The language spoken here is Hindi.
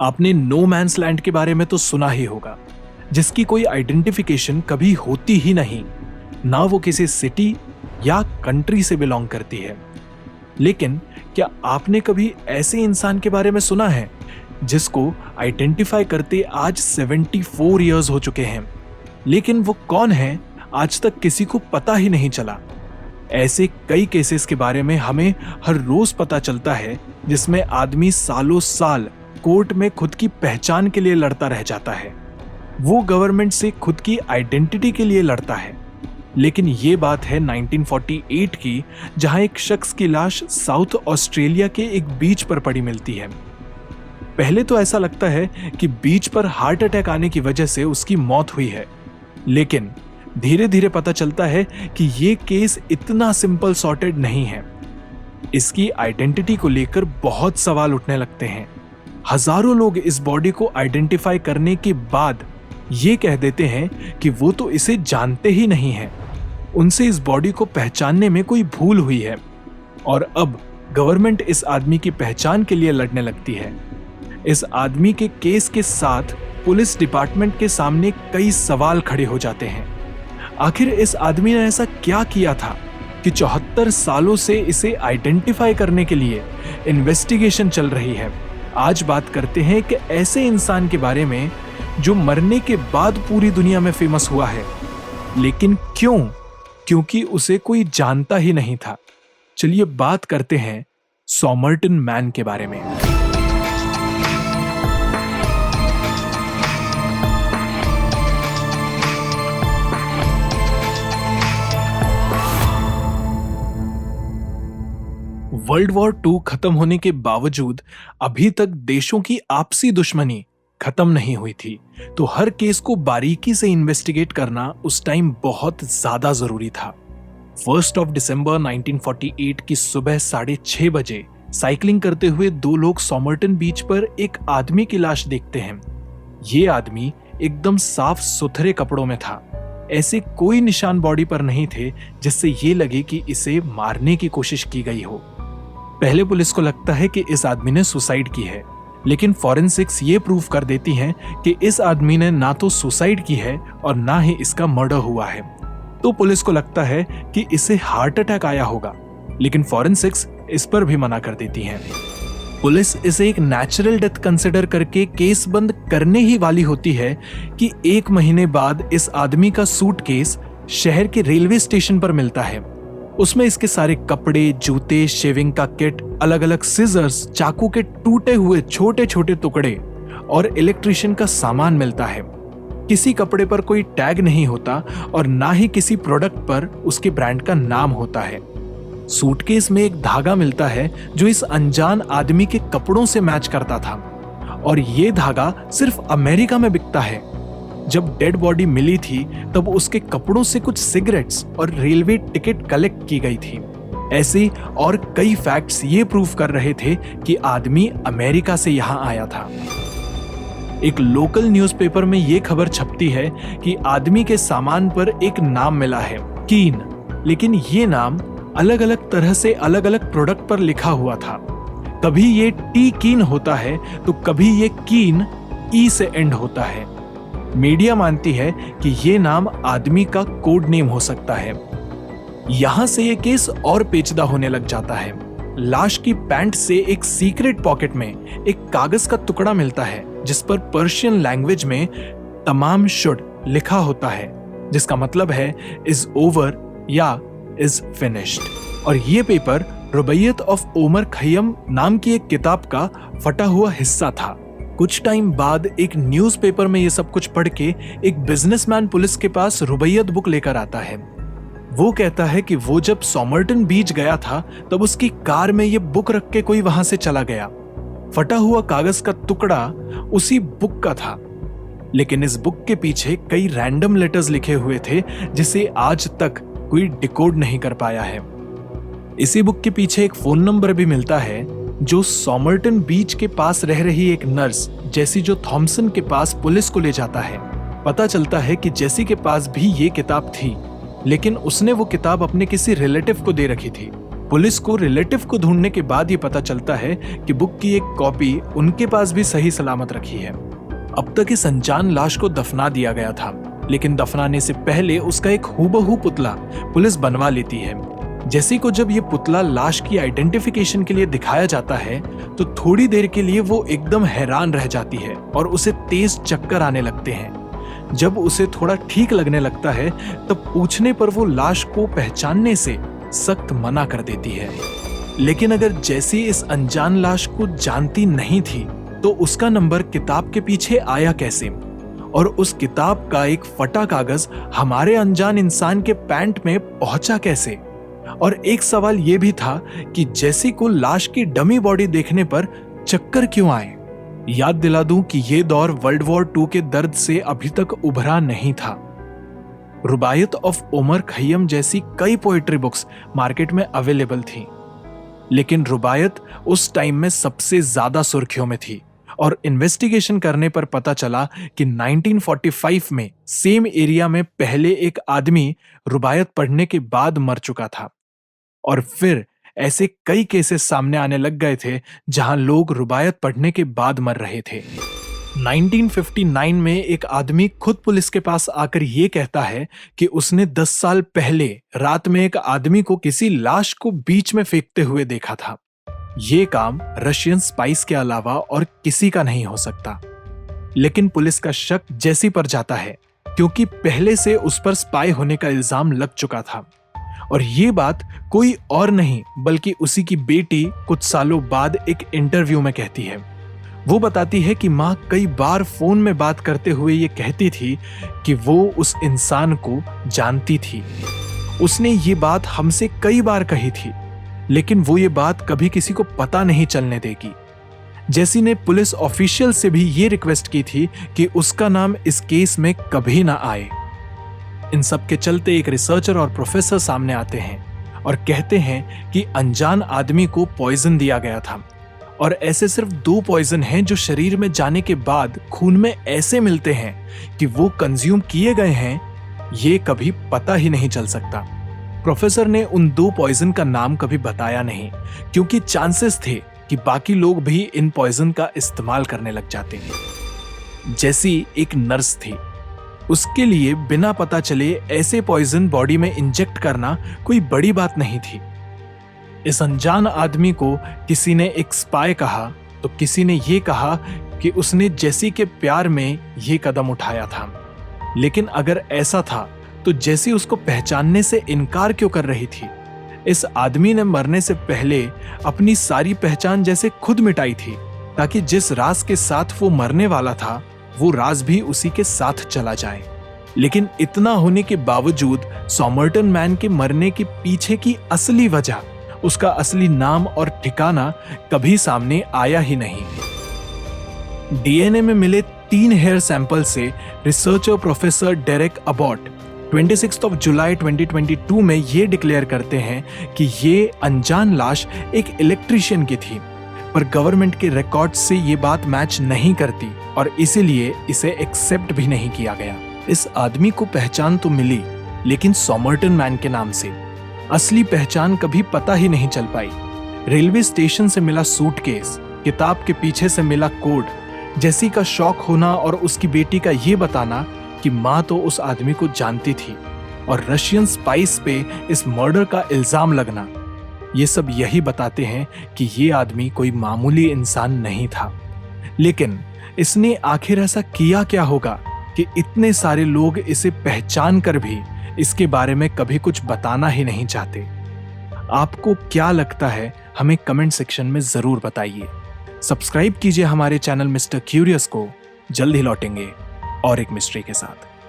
आपने नो मैन्स लैंड के बारे में तो सुना ही होगा, जिसकी कोई आइडेंटिफिकेशन कभी होती ही नहीं, ना वो किसी सिटी या कंट्री से बिलोंग करती है। लेकिन क्या आपने कभी ऐसे इंसान के बारे में सुना है जिसको आइडेंटिफाई करते आज 74 इयर्स हो चुके हैं, लेकिन वो कौन है आज तक किसी को पता ही नहीं चला। ऐसे कई केसेस के बारे में हमें हर रोज पता चलता है जिसमें आदमी सालों साल कोर्ट में खुद की पहचान के लिए लड़ता रह जाता है, वो गवर्नमेंट से खुद की आइडेंटिटी के लिए लड़ता है। लेकिन ये बात है 1948 की, जहां एक शख्स की लाश साउथ ऑस्ट्रेलिया के एक बीच पर पड़ी मिलती है। पहले तो ऐसा लगता है कि बीच पर हार्ट अटैक आने की वजह से उसकी मौत हुई है, लेकिन धीरे धीरे पता चलता है कि ये केस इतना सिंपल सॉर्टेड नहीं है। इसकी आइडेंटिटी को लेकर बहुत सवाल उठने लगते हैं। हजारों लोग इस बॉडी को आइडेंटिफाई करने के बाद ये कह देते हैं कि वो तो इसे जानते ही नहीं है, उनसे इस बॉडी को पहचानने में कोई भूल हुई है। और अब गवर्नमेंट इस आदमी की पहचान के लिए लड़ने लगती है। इस आदमी के केस के साथ पुलिस डिपार्टमेंट के सामने कई सवाल खड़े हो जाते हैं। आखिर इस आदमी ने ऐसा क्या किया था कि 74 सालों से इसे आइडेंटिफाई करने के लिए इन्वेस्टिगेशन चल रही है। आज बात करते हैं कि ऐसे इंसान के बारे में जो मरने के बाद पूरी दुनिया में फेमस हुआ है, लेकिन क्यों? क्योंकि उसे कोई जानता ही नहीं था। चलिए बात करते हैं सॉमरटन मैन के बारे में। वर्ल्ड वॉर 2 खत्म होने के बावजूद अभी तक देशों की आपसी दुश्मनी खत्म नहीं हुई थी, तो हर केस को बारीकी से इन्वेस्टिगेट करना उस टाइम बहुत ज्यादा जरूरी था। 1 दिसंबर 1948 की सुबह 6:30 बजे साइकिलिंग करते हुए दो लोग सॉमरटन बीच पर एक आदमी की लाश देखते हैं। ये आदमी एकदम साफ सुथरे कपड़ों में था। ऐसे कोई निशान बॉडी पर नहीं थे जिससे ये लगे कि इसे मारने की कोशिश की गई हो। पहले पुलिस को लगता है कि इस आदमी ने सुसाइड की है, लेकिन फॉरेंसिक्स ये प्रूव कर देती हैं कि इस आदमी ने ना तो सुसाइड की है और ना ही इसका मर्डर हुआ है। तो पुलिस को लगता है कि इसे हार्ट अटैक आया होगा, लेकिन फॉरेंसिक्स इस पर भी मना कर देती हैं। पुलिस इसे एक नेचुरल डेथ कंसिडर करके केस बंद करने ही वाली होती है कि 1 महीने बाद इस आदमी का सूटकेस शहर के रेलवे स्टेशन पर मिलता है। उसमें इसके सारे कपड़े, जूते, शेविंग का किट, अलग अलग सीजर्स, चाकू के टूटे हुए छोटे छोटे टुकड़े और इलेक्ट्रिशियन का सामान मिलता है। किसी कपड़े पर कोई टैग नहीं होता और ना ही किसी प्रोडक्ट पर उसके ब्रांड का नाम होता है। सूटकेस में एक धागा मिलता है जो इस अनजान आदमी के कपड़ों से मैच करता था, और ये धागा सिर्फ अमेरिका में बिकता है। जब डेड बॉडी मिली थी तब उसके कपड़ों से कुछ सिगरेट्स और रेलवे टिकट कलेक्ट की गई थी। ऐसे और कई फैक्ट्स ये प्रूव कर रहे थे कि आदमी अमेरिका से यहां आया था। एक लोकल न्यूज़पेपर में ये खबर छपती है कि आदमी के सामान पर एक नाम मिला है, कीन, लेकिन ये नाम अलग अलग तरह से अलग अलग प्रोडक्ट पर लिखा हुआ था। कभी ये टी कीन होता है तो कभी ये कीन ई से एंड होता है। मीडिया मानती है कि ये नाम आदमी का कोड नेम हो सकता है। यहां से ये केस और पेचीदा होने लग जाता है। लाश की पैंट से एक सीक्रेट पॉकेट में एक कागज का टुकड़ा मिलता है जिस पर पर्शियन लैंग्वेज में तमाम शुड लिखा होता है, जिसका मतलब है इज ओवर या इज फिनिश्ड। और ये पेपर रुबैयत ऑफ ओमर खय्यम नाम की एक किताब का फटा हुआ हिस्सा था। कुछ टाइम बाद एक न्यूज़पेपर में ये सब कुछ पढ़ के एक बिजनेसमैन पुलिस के पास रुबैयत बुक लेकर आता है। वो कहता है कि वो जब सॉमरटन बीच गया था तब उसकी कार में ये बुक रख के कोई वहां से चला गया। फटा हुआ कागज का टुकड़ा उसी बुक का था, लेकिन इस बुक के पीछे कई रैंडम लेटर्स लिखे हुए थे जिसे आज तक कोई डिकोड नहीं कर पाया है। इसी बुक के पीछे एक फोन नंबर भी मिलता है जो सॉमरटन बीच के पास रह रही एक नर्स जैसी जो थॉमसन के पास पुलिस को ले जाता है। पता चलता है कि जेसी के पास भी ये किताब थी, लेकिन उसने वो किताब अपने किसी रिलेटिव को दे रखी थी। पुलिस को रिलेटिव को ढूंढने के बाद ये पता चलता है कि बुक की एक कॉपी उनके पास भी सही सलामत रखी है। अब तक इस अनजान लाश को दफना दिया गया था, लेकिन दफनाने से पहले उसका एक हूबहू पुतला पुलिस बनवा लेती है। जेसी को जब ये पुतला लाश की आइडेंटिफिकेशन के लिए दिखाया जाता है तो थोड़ी देर के लिए वो एकदम हैरान रह जाती है और उसे तेज चक्कर आने लगते हैं। जब उसे थोड़ा ठीक लगने लगता है तब पूछने पर वो लाश को पहचानने से सख्त मना कर देती है। लेकिन अगर जेसी इस अनजान लाश को जानती नहीं थी तो उसका नंबर किताब के पीछे आया कैसे, और उस किताब का एक फटा कागज हमारे अनजान इंसान के पैंट में पहुंचा कैसे। और एक सवाल यह भी था कि जेसी को लाश की डमी बॉडी देखने पर चक्कर क्यों आए। याद दिला दूं कि यह दौर वर्ल्ड वॉर 2 के दर्द से अभी तक उभरा नहीं था। रुबायत ऑफ उमर खय्यम जैसी कई पोएट्री बुक्स मार्केट में अवेलेबल थी, लेकिन रुबायत उस टाइम में सबसे ज्यादा सुर्खियों में थी। और इन्वेस्टिगेशन करने पर पता चला कि 1945 में सेम एरिया में पहले एक आदमी रुबायत पढ़ने के बाद मर चुका था, और फिर ऐसे कई केसेस सामने आने लग गए थे जहां लोग रुबायत पढ़ने के बाद मर रहे थे। 1959 में एक आदमी खुद पुलिस के पास आकर यह कहता है कि उसने 10 साल पहले रात में एक आदमी को किसी लाश को बीच में फेंकते हुए देखा था। यह काम रशियन स्पाइस के अलावा और किसी का नहीं हो सकता। लेकिन पुलिस का शक जेसी पर जाता है क्योंकि पहले से उस पर स्पाई होने का इल्जाम लग चुका था, और ये बात कोई और नहीं बल्कि उसी की बेटी कुछ सालों बाद एक इंटरव्यू में कहती है। वो बताती है कि माँ कई बार फोन में बात करते हुए ये कहती थी कि वो उस इंसान को जानती थी। उसने ये बात हमसे कई बार कही थी, लेकिन वो ये बात कभी किसी को पता नहीं चलने देगी। जेसी ने पुलिस ऑफिशियल से भी ये रिक्वेस्ट की थी कि उसका नाम इस केस में कभी ना आए। इन सब के चलते एक रिसर्चर और प्रोफेसर सामने आते हैं और कहते हैं कि अनजान आदमी को पॉइजन दिया गया था, और ऐसे सिर्फ 2 पॉइजन हैं जो शरीर में जाने के बाद खून में ऐसे मिलते हैं कि वो कंज्यूम किए गए हैं, ये कभी पता ही नहीं चल सकता। प्रोफेसर ने उन 2 पॉइजन का नाम कभी बताया नहीं, क्योंकि चांसेस थे कि बाकी लोग भी इन पॉइजन का इस्तेमाल करने लग जाते। जैसी एक नर्स थी, उसके लिए बिना पता चले ऐसे पॉइजन बॉडी में इंजेक्ट करना कोई बड़ी बात नहीं थी। इस अनजान आदमी को किसी ने एक स्पाई कहा तो किसी ने यह कहा कि उसने जेसी के प्यार में यह कदम उठाया था। लेकिन अगर ऐसा था तो जेसी उसको पहचानने से इनकार क्यों कर रही थी? इस आदमी ने मरने से पहले अपनी सारी पहचान जैसे खुद मिटाई थी, ताकि जिस राज के साथ वो मरने वाला था वो राज भी उसी के साथ चला जाए। लेकिन इतना होने के बावजूद सॉमर्टन मैन के मरने के पीछे की असली वजह, उसका असली नाम और ठिकाना कभी सामने आया ही नहीं। डीएनए में मिले 3 हेयर सैंपल से रिसर्चर प्रोफेसर डेरेक अबॉट 26 जुलाई 2022 में ये डिक्लेयर करते हैं कि ये अनजान लाश एक इलेक्ट्रीशियन की थी, पर गवर्नमेंट के रिकॉर्ड से ये बात मैच नहीं करती और इसीलिए इसे एक्सेप्ट भी नहीं किया गया। इस आदमी को पहचान तो मिली, लेकिन सॉमर्टन मैन के नाम से। असली पहचान कभी पता ही नहीं चल पाई। रेलवे स्टेशन से मिला सूटकेस, किताब के पीछे से मिला कोड, जेसी का शौक होना और उसकी बेटी का ये बताना कि माँ तो उस आदमी को जानती थी, और रशियन स्पाइस पे इस मर्डर का इल्जाम लगना, ये सब यही बताते हैं कि ये आदमी कोई मामूली इंसान नहीं था। लेकिन इसने आखिर ऐसा किया क्या होगा कि इतने सारे लोग इसे पहचान कर भी इसके बारे में कभी कुछ बताना ही नहीं चाहते? आपको क्या लगता है, हमें कमेंट सेक्शन में जरूर बताइए। सब्सक्राइब कीजिए हमारे चैनल मिस्टर क्यूरियस को। जल्द ही लौटेंगे और एक मिस्ट्री के साथ।